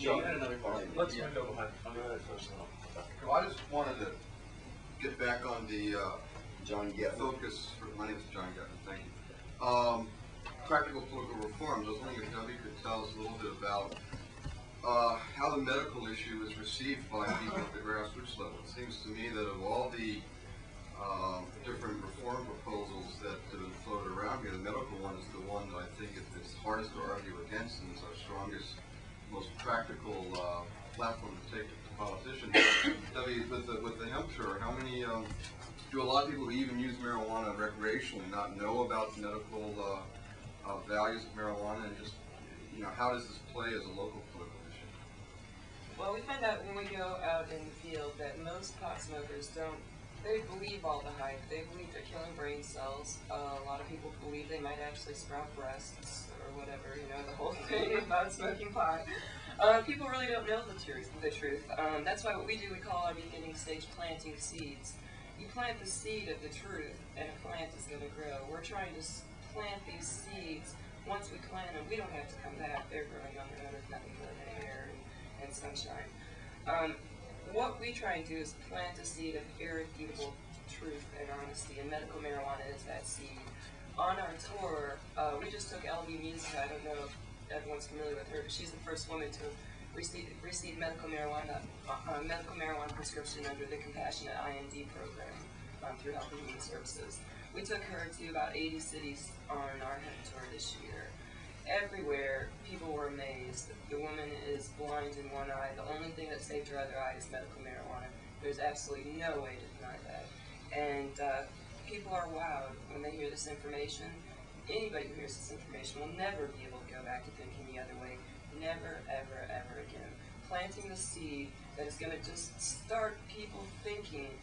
John had another question. Let's go behind. I'll go ahead first. I just wanted to get back on the John Geffen. focus. My name is John Geffen. Thank you. Practical political reforms. I was wondering if Debbie could tell us a little bit about how the medical issue is received by people at the grassroots level. It seems to me that of all the different reform proposals that have been floated around here, the medical one is the one that I think it's hardest to argue against and is our strongest, most practical platform to take to politicians. Debbie, with the hemp share, how many, do a lot of people who even use marijuana recreationally not know about the medical values of marijuana, and just, how does this play as a local political issue? Well, we find out when we go out in the field that most pot smokers they believe all the hype. They believe they're killing brain cells. A lot of people believe they might actually sprout breasts or whatever, the whole thing about smoking pot. People really don't know the truth. That's why what we do, we call our beginning stage planting seeds. You plant the seed of the truth, and a plant is going to grow. We're trying to plant these seeds. Once we plant them, we don't have to come back. They're growing on their own with nothing but air and sunshine. What we try and do is plant a seed of irrefutable truth and honesty, and medical marijuana is that seed. On our tour, we just took LB Musica. I don't know if everyone's familiar with her, but she's the first woman to receive medical marijuana prescription under the Compassionate IND program through Health and Human Services. We took her to about 80 cities on our hemp tour this year. Everywhere, people were amazed. The woman is blind in one eye. The only thing that saved her other eye is medical marijuana. There's absolutely no way to deny that. And people are wowed when they hear this information. Anybody who hears this information will never be able to go back to thinking the other way. Never, ever, ever again. Planting the seed that is going to just start people thinking,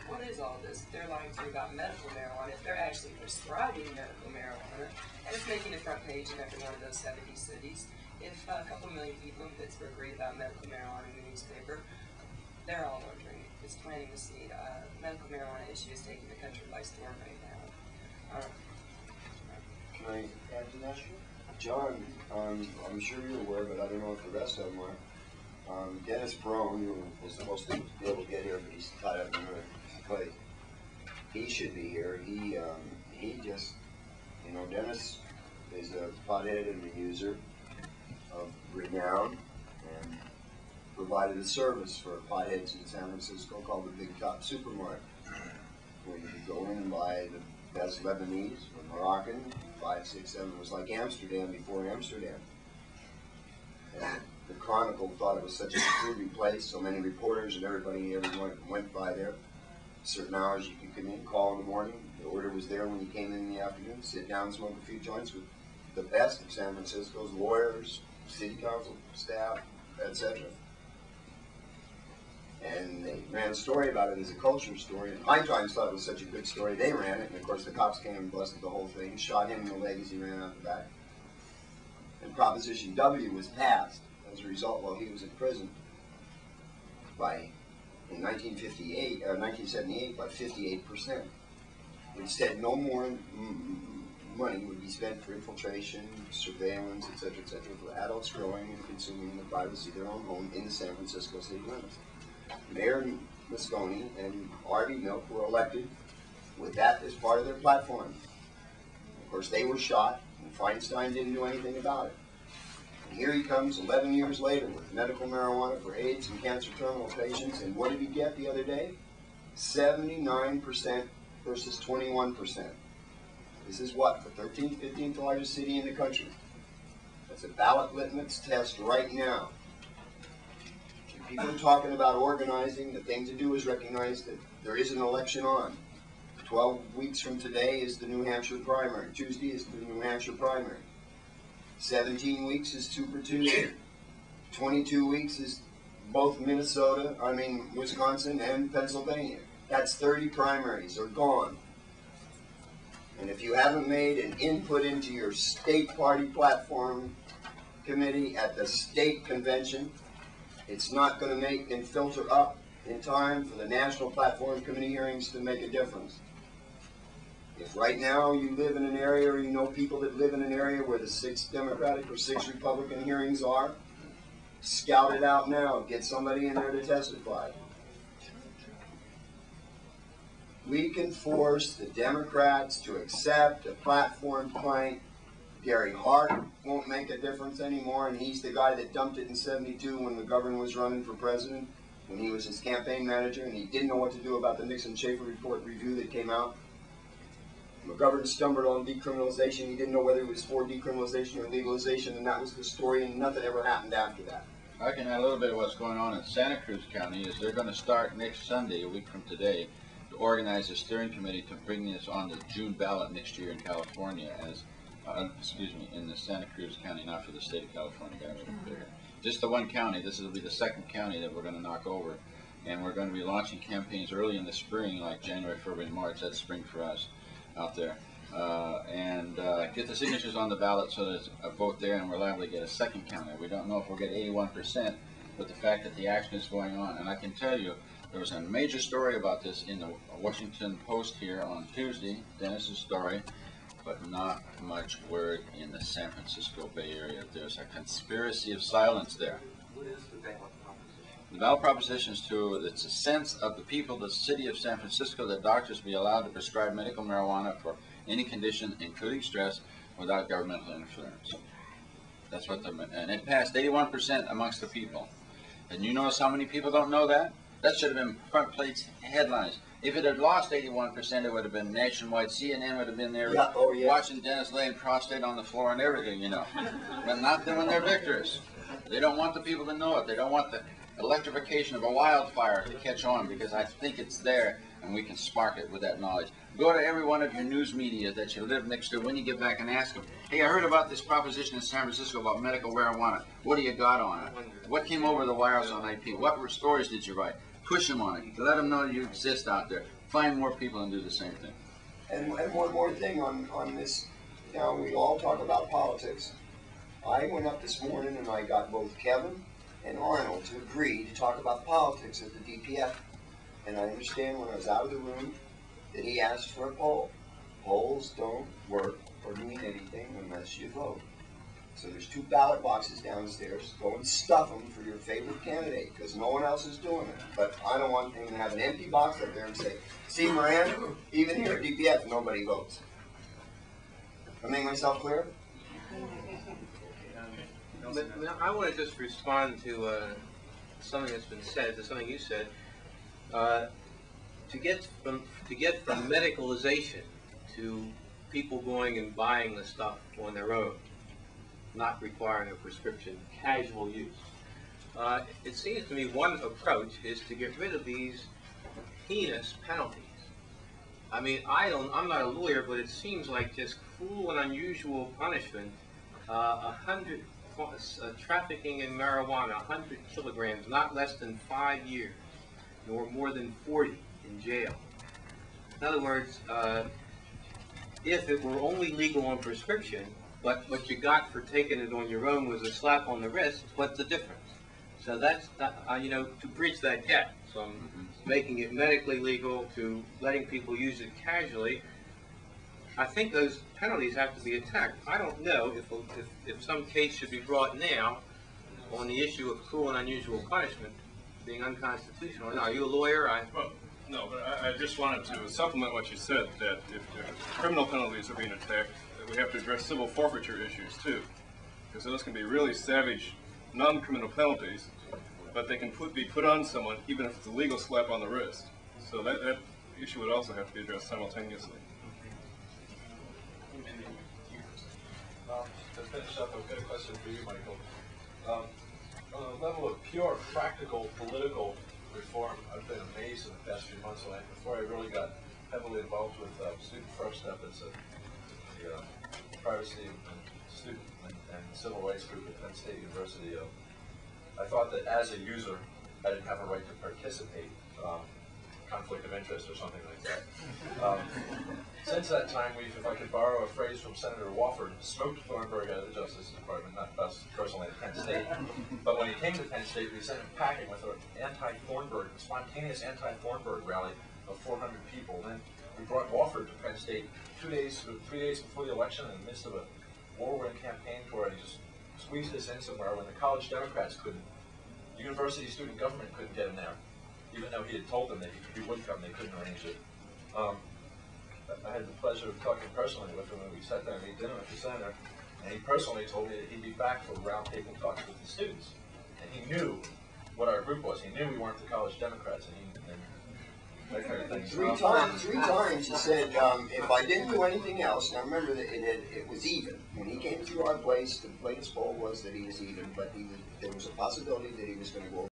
what is all this? If they're lying to you about medical marijuana, if they're actually prescribing medical marijuana, and it's making the front page in every one of those 70 cities, if a couple million people in Pittsburgh read about medical marijuana in the newspaper, they're all wondering. It's planting the seed. Medical marijuana issue is taking the country by storm right now. Can I add to that? John, I'm sure you're aware, but I don't know if the rest of them are. Dennis Perone, who was supposed to be able to get here, but he's tied up in another play. He should be here. He just, Dennis is a pothead and a user of renown, and provided a service for potheads in San Francisco called the Big Top Supermarket, where you could go in and buy the best Lebanese or Moroccan, 5, 6, 7. It was like Amsterdam before Amsterdam. And the Chronicle thought it was such a groovy place, so many reporters and everyone went by there. Certain hours you could come in, call in the morning. The order was there when you came in the afternoon. Sit down, smoke a few joints with the best of San Francisco's lawyers, city council staff, etc. And they ran a story about it as a culture story. And High Times thought it was such a good story, they ran it. And of course the cops came and busted the whole thing, shot him in the leg as he ran out the back. And Proposition W was passed as a result while he was in prison in 1978 by 58%. It said no more money would be spent for infiltration, surveillance, etc., for adults growing and consuming in the privacy of their own home in the San Francisco city limits. Mayor Moscone and Harvey Milk were elected with that as part of their platform. Of course, they were shot, and Feinstein didn't do anything about it. And here he comes 11 years later with medical marijuana for AIDS and cancer terminal patients, and what did he get the other day? 79% versus 21%. This is what, the 13th, 15th largest city in the country. That's a ballot litmus test right now. If people are talking about organizing, the thing to do is recognize that there is an election on. 12 weeks from today is the New Hampshire primary. Tuesday is the New Hampshire primary. 17 weeks is Super Tuesday. 22 weeks is both Wisconsin and Pennsylvania. That's 30 primaries are gone. And if you haven't made an input into your state party platform committee at the state convention, it's not going to make and filter up in time for the national platform committee hearings to make a difference. If right now you live in an area or you know people that live in an area where the 6 Democratic or 6 Republican hearings are, Scout it out now. Get somebody in there to testify. We can force the Democrats to accept a platform plank. Gary Hart won't make a difference anymore, and he's the guy that dumped it in '72 when McGovern was running for president, when he was his campaign manager, and he didn't know what to do about the Nixon-Schaefer report review that came out. McGovern stumbled on decriminalization. He didn't know whether it was for decriminalization or legalization, and that was the story, and nothing ever happened after that. I can add a little bit of what's going on in Santa Cruz County. Is they're going to start next Sunday, a week from today, to organize a steering committee to bring this on the June ballot next year in California as, in the Santa Cruz County, not for the state of California, guys. Just the one county. This will be the second county that we're going to knock over, and we're going to be launching campaigns early in the spring, like January, February, and March. That's spring for us out there, and get the signatures on the ballot so there's a vote there, and we're liable to get a second county. We don't know if we'll get 81%, but the fact that the action is going on, and I can tell you, there was a major story about this in the Washington Post here on Tuesday, Dennis's story, but not much word in the San Francisco Bay Area. There's a conspiracy of silence there. What is the ballot proposition? The ballot proposition is it's a sense of the people of the city of San Francisco that doctors be allowed to prescribe medical marijuana for any condition, including stress, without governmental interference. That's what and it passed 81% amongst the people. And you notice how many people don't know that? That should have been front page headlines. If it had lost 81%, it would have been nationwide. CNN would have been there watching Dennis laying prostrate on the floor and everything, you know. But not when they're victorious. They don't want the people to know it. They don't want the electrification of a wildfire to catch on, because I think it's there and we can spark it with that knowledge. Go to every one of your news media that you live next to when you get back and ask them, hey, I heard about this proposition in San Francisco about medical marijuana. What do you got on it? What came over the wires on IP? What stories did you write? Push them on it. Let them know you exist out there. Find more people and do the same thing. And one more thing on this. Now, we all talk about politics. I went up this morning and I got both Kevin and Arnold to agree to talk about politics at the DPF. And I understand when I was out of the room that he asked for a poll. Polls don't work or mean anything unless you vote. So there's 2 ballot boxes downstairs. Go and stuff them for your favorite candidate, because no one else is doing it. But I don't want them to have an empty box up there and say, see, Moran, even here at DPF, nobody votes. I make myself clear? I want to just respond to something that's been said, to something you said. To get from medicalization to people going and buying the stuff on their own, not requiring a prescription, casual use. It seems to me one approach is to get rid of these heinous penalties. I mean, I'm not a lawyer, but it seems like just cruel and unusual punishment. 100 trafficking in marijuana, 100 kilograms, not less than 5 years, nor more than 40 in jail. In other words, if it were only legal on prescription, but what you got for taking it on your own was a slap on the wrist, what's the difference? So that's, to bridge that gap from making it medically legal to letting people use it casually, I think those penalties have to be attacked. I don't know if some case should be brought now on the issue of cruel and unusual punishment being unconstitutional. Now, are you a lawyer? Well, no, but I just wanted to supplement what you said, that if criminal penalties are being attacked, that we have to address civil forfeiture issues too. Because those can be really savage, non-criminal penalties, but they can be put on someone even if it's a legal slap on the wrist. So that issue would also have to be addressed simultaneously. To finish up, I've got a question for you, Michael. On the level of pure, practical, political reform, I've been amazed in the past few months. Before I really got heavily involved with Student First Step, it's a privacy and student and civil rights group at Penn State University. I thought that as a user, I didn't have a right to participate, conflict of interest or something like that. Since that time, if I could borrow a phrase from Senator Wofford, smoked Thornburg out of the Justice Department, not us personally at Penn State, but when he came to Penn State, we sent him packing with an anti-Thornburg, spontaneous anti-Thornburg rally of 400 people. And then we brought Wofford to Penn State 3 days before the election in the midst of a whirlwind campaign where he just squeeze this in somewhere when the college Democrats couldn't. The university student government couldn't get him there, even though he had told them that he would come, they couldn't arrange it. I had the pleasure of talking personally with him when we sat down and ate dinner at the center, and he personally told me that he'd be back for roundtable talks with the students. And he knew what our group was. He knew we weren't the college Democrats, and that kind of thing. Three times he said, if I didn't do anything else, now remember that it was even. When he came through our place, the latest poll was that he was even, but there was a possibility that he was going to go over.